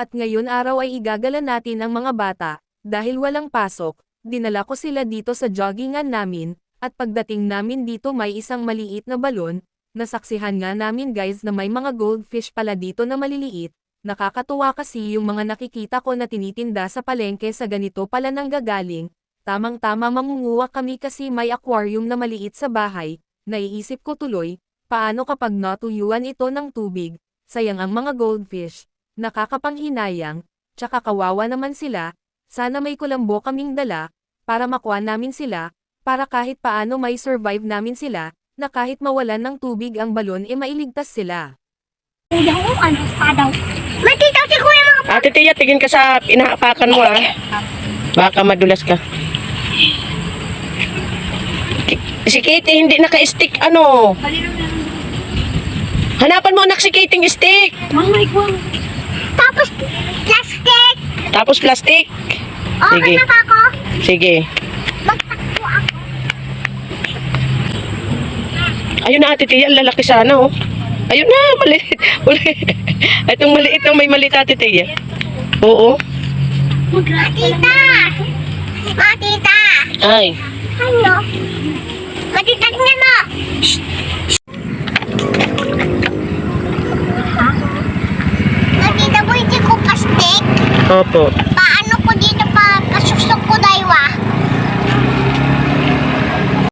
At ngayon araw ay igagalan natin ang mga bata, dahil walang pasok, dinala ko sila dito sa joggingan namin, at pagdating namin dito may isang maliit na balon, nasaksihan nga namin guys na may mga goldfish pala dito na maliliit. Nakakatuwa kasi yung mga nakikita ko na tinitinda sa palengke sa ganito pala nang gagaling. Tamang-tama mangunguha kami kasi may aquarium na maliit sa bahay. Naiisip ko tuloy, paano kapag natuyuan ito ng tubig? Sayang ang mga goldfish. Nakakapanghinayang, tsaka kawawa naman sila. Sana may kulambo kaming dala, para makuha namin sila, para kahit paano may survive namin sila, na kahit mawalan ng tubig ang balon mailigtas sila. Kuya ko, ano pa daw? Matitaw si kuya mga... Ate Tia, tingin ka sa inahapakan mo ah. Baka madulas ka. Si Kitty hindi naka-stick ano. Hanapan mo anak si Kitty ng stick. Mamay ko. Tapos, plastic. Tapos plastic. Okay na ba ako? Sige. Magtakbo ako. Ayun na Ate Tia, lalaki sana oh. Ayun na, maliit. Itong maliit na may maliit Ate Tia. Oo. Matita! Matita! Ay. Ano? Matita niya mo! Matita mo hindi ko plastic? Opo. Paano ko dito pa pasusok ko daywa?